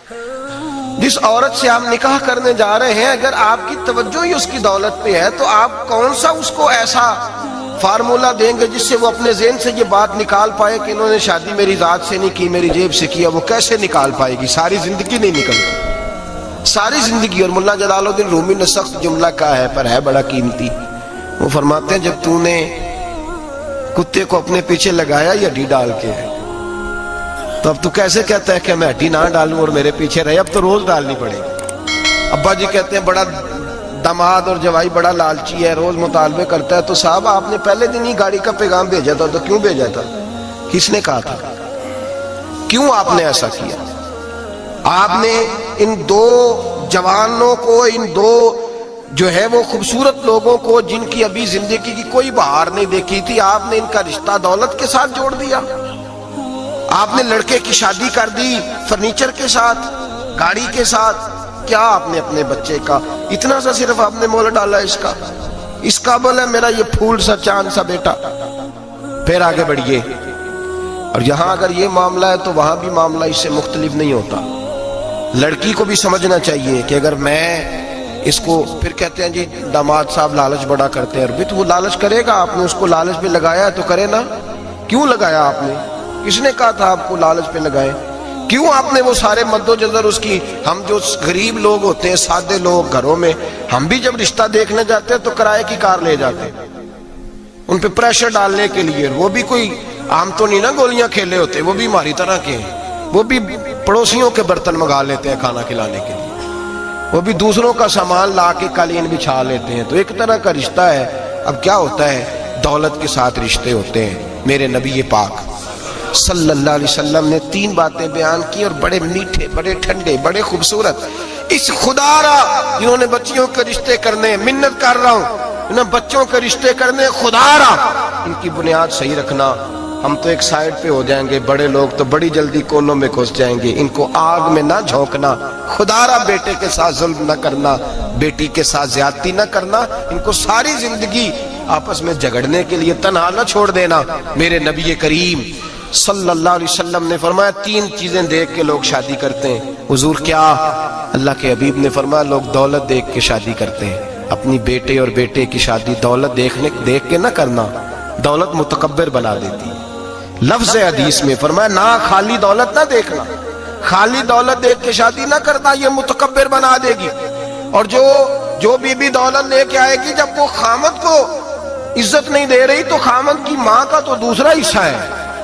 جس عورت سے آپ نکاح کرنے جا رہے ہیں اگر آپ کی توجہ ہی اس کی دولت پہ ہے تو آپ کون سا اس کو ایسا فارمولا دیں گے جس سے وہ اپنے ذہن سے یہ بات نکال پائے کہ انہوں نے شادی میری ذات سے نہیں کی، میری جیب سے کیا؟ وہ کیسے نکال پائے گی؟ ساری زندگی نہیں نکلتی، ساری زندگی۔ اور ملا جلال الدین رومی نے سخت جملہ کہا ہے پر ہے بڑا قیمتی، وہ فرماتے ہیں جب تو نے کتے کو اپنے پیچھے لگایا یا ہڈی ڈال کے تو اب تو کیسے کہتا ہے کہ میں ہڈی نہ ڈالوں اور میرے پیچھے رہے؟ اب تو روز ڈالنی پڑے گی۔ ابا جی کہتے ہیں بڑا داماد اور جوائی بڑا لالچی ہے، روز مطالبے کرتا ہے، تو صاحب آپ نے پہلے دن ہی گاڑی کا پیغام بھیجا تھا، تو کیوں بھیجا تھا؟ کس نے کہا تھا؟ کیوں آپ نے ایسا کیا؟ آپ نے ان دو جوانوں کو، ان دو جو ہے وہ خوبصورت لوگوں کو جن کی ابھی زندگی کی کوئی بہار نہیں دیکھی تھی، آپ نے ان کا رشتہ دولت کے ساتھ جوڑ دیا۔ آپ نے لڑکے کی شادی کر دی فرنیچر کے ساتھ، گاڑی کے ساتھ۔ کیا آپ نے اپنے بچے کا اتنا سا صرف آپ نے مول ڈالا اس قابل ہے میرا یہ پھول سا چاند سا بیٹا؟ پھر آگے بڑھیے، اور یہاں اگر یہ معاملہ ہے تو وہاں بھی معاملہ اس سے مختلف نہیں ہوتا۔ لڑکی کو بھی سمجھنا چاہیے کہ اگر میں اس کو، پھر کہتے ہیں جی داماد صاحب لالچ بڑا کرتے ہیں، بھی تو وہ لالچ کرے گا، آپ نے اس کو لالچ پہ لگایا ہے تو کرے نا۔ کیوں لگایا آپ نے؟ کس نے کہا تھا آپ کو لالچ پہ لگائیں؟ کیوں آپ نے وہ سارے مد و جزر اس کی؟ ہم جو غریب لوگ ہوتے ہیں، سادے لوگ گھروں میں، ہم بھی جب رشتہ دیکھنے جاتے ہیں تو کرائے کی کار لے جاتے ہیں ان پہ پریشر ڈالنے کے لیے۔ وہ بھی کوئی عام تو نہیں نا گولیاں کھیلے ہوتے، وہ بھی ہماری طرح کے ہیں، وہ بھی پڑوسیوں کے برتن منگا لیتے ہیں کھانا کھلانے کے لیے، وہ بھی دوسروں کا سامان لا کے قالین بچھا لیتے ہیں۔ تو ایک طرح کا رشتہ ہے۔ اب کیا ہوتا ہے؟ دولت کے ساتھ رشتے ہوتے ہیں۔ میرے نبی پاک صلی اللہ علیہ وسلم نے 3 باتیں بیان کی اور بڑے میٹھے، بڑے ٹھنڈے، بڑے خوبصورت۔ اس خدا را جنہوں نے بچیوں کے رشتے کرنے، منت کر رہا ہوں انہیں بچوں کے رشتے کرنے، خدا را ان کی بنیاد صحیح رکھنا۔ ہم تو ایک سائیڈ پہ ہو جائیں گے، بڑے لوگ تو بڑی جلدی کونوں میں گھس جائیں گے۔ ان کو آگ میں نہ جھونکنا، خدا را بیٹے کے ساتھ ظلم نہ کرنا، بیٹی کے ساتھ زیادتی نہ کرنا، ان کو ساری زندگی آپس میں جھگڑنے کے لیے تنہا نہ چھوڑ دینا۔ میرے نبی کریم صلی اللہ علیہ وسلم نے فرمایا 3 چیزیں دیکھ کے لوگ شادی کرتے ہیں۔ حضور کیا؟ اللہ کے حبیب نے فرمایا لوگ دولت دیکھ کے شادی کرتے ہیں۔ اپنی بیٹے اور بیٹے کی شادی دولت دیکھ کے نہ کرنا، دولت متکبر بنا دیتی ہے۔ لفظ حدیث میں فرمایا نہ خالی دولت نہ دیکھنا، خالی دولت دیکھ کے شادی نہ کرنا، یہ متکبر بنا دے گی۔ اور جو بی دولت لے کے آئے گی، جب وہ خامد کو عزت نہیں دے رہی تو خامد کی ماں کا تو دوسرا حصہ ہے،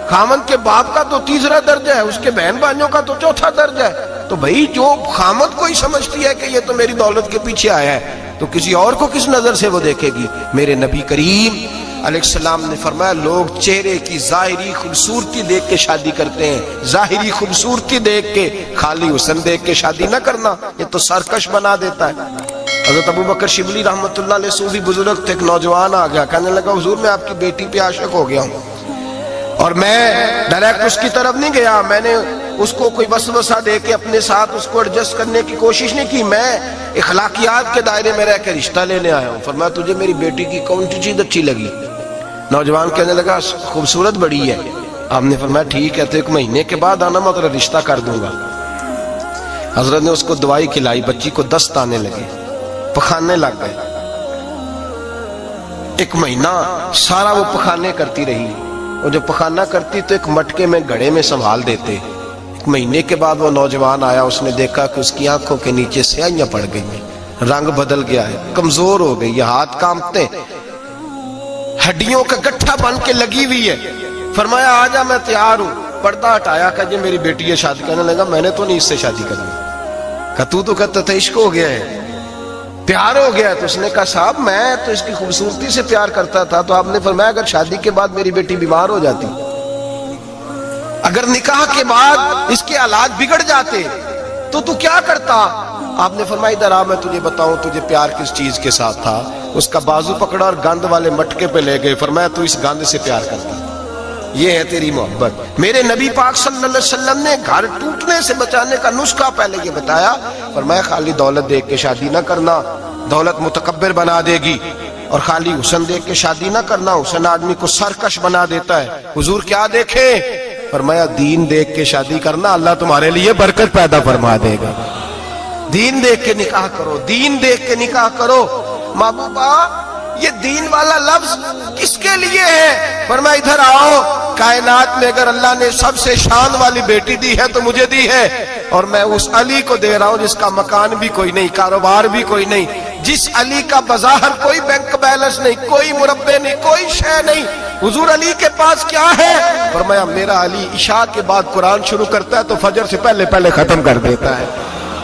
خامد کے باپ کا تو تیسرا درجہ ہے، اس کے بہن بھائیوں کا تو چوتھا درجہ ہے۔ تو بھائی جو خامد کو ہی سمجھتی ہے کہ یہ تو میری دولت کے پیچھے آیا ہے تو کسی اور کو کس نظر سے وہ دیکھے گی؟ میرے نبی کریم علیہ السلام نے فرمایا لوگ چہرے کی ظاہری خوبصورتی دیکھ کے شادی کرتے ہیں، ظاہری خوبصورتی دیکھ کے، خالی حسن دیکھ کے شادی نہ کرنا، یہ تو سرکش بنا دیتا ہے۔ حضرت ابو بکر شبلی رحمۃ اللہ علیہ صوفی بزرگ تھے، ایک نوجوان آ گیا، کہنے لگا حضور میں آپ کی بیٹی پہ عاشق ہو گیا ہوں، اور میں ڈائریکٹ اس کی طرف نہیں گیا، میں نے اس کو کوئی وسوسہ دے کے اپنے ساتھ اس کو ایڈجسٹ کرنے کی کوشش نہیں کی، میں اخلاقیات کے دائرے میں رہ کے رشتہ لینے آیا ہوں۔ فرمایا تجھے میری بیٹی کی کون سی چیز اچھی لگی؟ نوجوان کہنے لگا خوبصورت بڑی ہے۔ آپ نے فرمایا ٹھیک ہے تو 1 مہینے کے بعد آنا، میں تیرا رشتہ کر دوں گا۔ حضرت نے اس کو دوائی کھلائی، بچی کو دست آنے لگے، پخانے لگ گئے۔ 1 مہینہ سارا وہ پخانے کرتی رہی، اور جب پخانہ کرتی تو ایک مٹکے میں گھڑے میں سنبھال دیتے۔ 1 مہینے کے بعد وہ نوجوان آیا، اس نے دیکھا کہ اس کی آنکھوں کے نیچے سیاہیاں پڑ گئی ہیں، رنگ بدل گیا ہے، کمزور ہو گئی ہے، ہاتھ کانپتے، ہڈیوں کا گٹھا بن کے لگی ہوئی ہے۔ فرمایا آجا میں تیار ہوں۔ پردہ ہٹایا کہ یہ میری بیٹی ہے، شادی کرنے لگا، میں نے تو نہیں اس سے شادی کرنی۔ کہ تو کہتا تھا عشق ہو گیا ہے، پیار ہو گیا ہے۔ تو اس نے کہا صاحب میں تو اس کی خوبصورتی سے پیار کرتا تھا۔ تو آپ نے فرمایا اگر شادی کے بعد میری بیٹی بیمار ہو جاتی، اگر نکاح کے بعد اس کے حالات بگڑ جاتے تو کیا کرتا؟ آپ نے فرمایا ادھر آ، میں تجھے بتاؤں تجھے پیار کس چیز کے ساتھ تھا۔ اس کا بازو پکڑا اور گند والے مٹکے پہ لے گئے، فرمایا تو اس گند سے پیار کرتا، یہ ہے تیری محبت۔ میرے نبی پاک صلی اللہ علیہ وسلم نے گھر ٹوٹنے سے بچانے کا نسخہ پہلے یہ بتایا، فرمایا خالی دولت دیکھ کے شادی نہ کرنا، دولت متکبر بنا دے گی، اور خالی حسن دیکھ کے شادی نہ کرنا، حسن آدمی کو سرکش بنا دیتا ہے۔ حضور کیا دیکھیں؟ فرمایا دین دیکھ کے شادی کرنا، اللہ تمہارے لیے برکت پیدا فرما دے گا۔ دین دیکھ کے نکاح کرو، دین دیکھ کے نکاح کرو۔ محبوبہ یہ دین والا لفظ کس کے لیے ہے؟ فرمایا ادھر آؤ، کائنات میں اگر اللہ نے سب سے شان والی بیٹی دی ہے تو مجھے دی ہے، اور میں اس علی کو دے رہا ہوں جس کا مکان بھی کوئی نہیں، کاروبار بھی کوئی نہیں، جس علی کا بظاہر کوئی بینک بیلنس نہیں، کوئی مربع نہیں، کوئی شے نہیں۔ حضور علی کے پاس کیا ہے؟ فرمایا میرا علی عشاء کے بعد قرآن شروع کرتا ہے تو فجر سے پہلے پہلے ختم کر دیتا ہے۔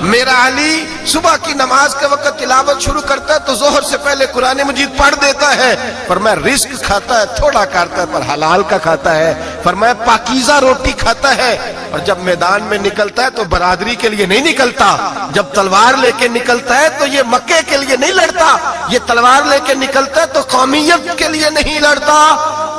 میرا علی صبح کی نماز کے وقت تلاوت شروع کرتا ہے تو ظہر سے پہلے قرآن مجید پڑھ دیتا ہے۔ فرمایا رزق کھاتا ہے، تھوڑا کھاتا ہے پر حلال کا کھاتا ہے۔ فرمایا پاکیزہ روٹی کھاتا ہے، اور جب میدان میں نکلتا ہے تو برادری کے لیے نہیں نکلتا، جب تلوار لے کے نکلتا ہے تو یہ مکے کے لیے نہیں لڑتا، یہ تلوار لے کے نکلتا ہے تو قومیت کے لیے نہیں لڑتا۔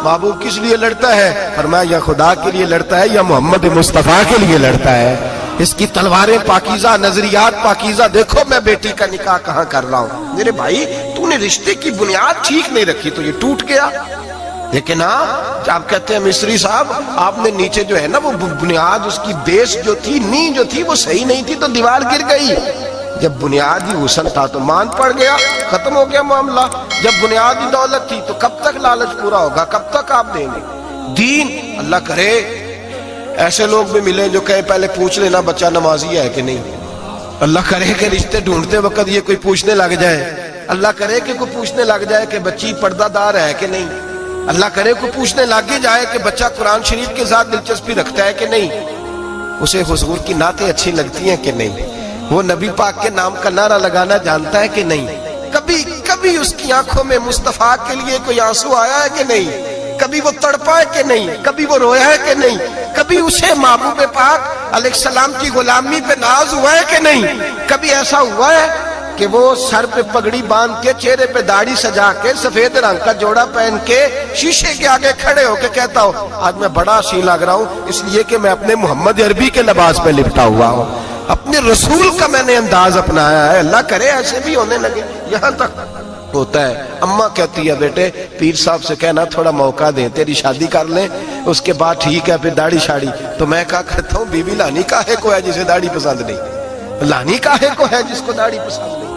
محبوب کس لیے لڑتا ہے؟ فرمایا یا خدا کے لیے لڑتا ہے یا محمد مصطفیٰ کے لیے لڑتا ہے۔ اس کی تلواریں پاکیزہ، نظریات پاکیزہ۔ دیکھو میں بیٹی کا نکاح کہاں کر رہا ہوں، میرے بھائی تو نے رشتے کی بنیاد ٹھیک نہیں رکھی تو یہ ٹوٹ گیا۔ لیکن ہاں آپ کہتے ہیں مصری صاحب آپ نے نیچے جو ہے نا وہ بنیاد، اس کی بیس جو تھی، نیو جو تھی وہ صحیح نہیں تھی تو دیوار گر گئی۔ جب بنیاد ہی حسن تھا تو مان پڑ گیا، ختم ہو گیا معاملہ۔ جب بنیاد ہی دولت تھی تو کب تک لالچ پورا ہوگا، کب تک آپ دیں گے؟ دین اللہ کرے ایسے لوگ بھی ملے جو کہے پہلے پوچھ لینا بچہ نمازی ہے کہ نہیں۔ اللہ کرے کہ رشتے ڈھونڈتے وقت یہ کوئی پوچھنے لگ جائے، اللہ کرے کہ کوئی پوچھنے لگ جائے کہ بچی پردہ دار ہے کہ نہیں، اللہ کرے کوئی پوچھنے لگ ہی جائے کہ بچہ قرآن شریف کے ساتھ دلچسپی رکھتا ہے کہ نہیں، اسے حضور کی نعتیں اچھی لگتی ہیں کہ نہیں، وہ نبی پاک کے نام کا نعرہ لگانا جانتا ہے کہ نہیں، کبھی اس کی آنکھوں میں مصطفیٰ کے لیے کوئی آنسو آیا ہے کہ نہیں، کبھی وہ تڑپا ہے کہ نہیں، کبھی وہ رویا ہے کہ نہیں، کبھی اسے محبوب پاک علیہ السلام کی غلامی پہ ناز ہوا ہے کہ نہیں، کبھی ایسا ہوا ہے کہ وہ سر پہ پگڑی باندھ کے، چہرے پہ داڑھی سجا کے، سفید رنگ کا جوڑا پہن کے شیشے کے آگے کھڑے ہو کے کہتا ہو آج میں بڑا حسین لگ رہا ہوں اس لیے کہ میں اپنے محمد عربی کے لباس پہ لپٹا ہوا ہوں، اپنے رسول کا میں نے انداز اپنایا ہے۔ اللہ کرے ایسے بھی ہونے لگے، یہاں تک ہوتا ہے۔ اماں کہتی ہے بیٹے پیر صاحب سے کہنا تھوڑا موقع دیں، تیری شادی کر لیں اس کے بعد ٹھیک ہے پھر داڑھی شاڑی۔ تو میں کہا کرتا ہوں بی بی لانی کاہے کو ہے جسے داڑھی پسند نہیں، لانی کاہے کو ہے جس کو داڑھی پسند نہیں۔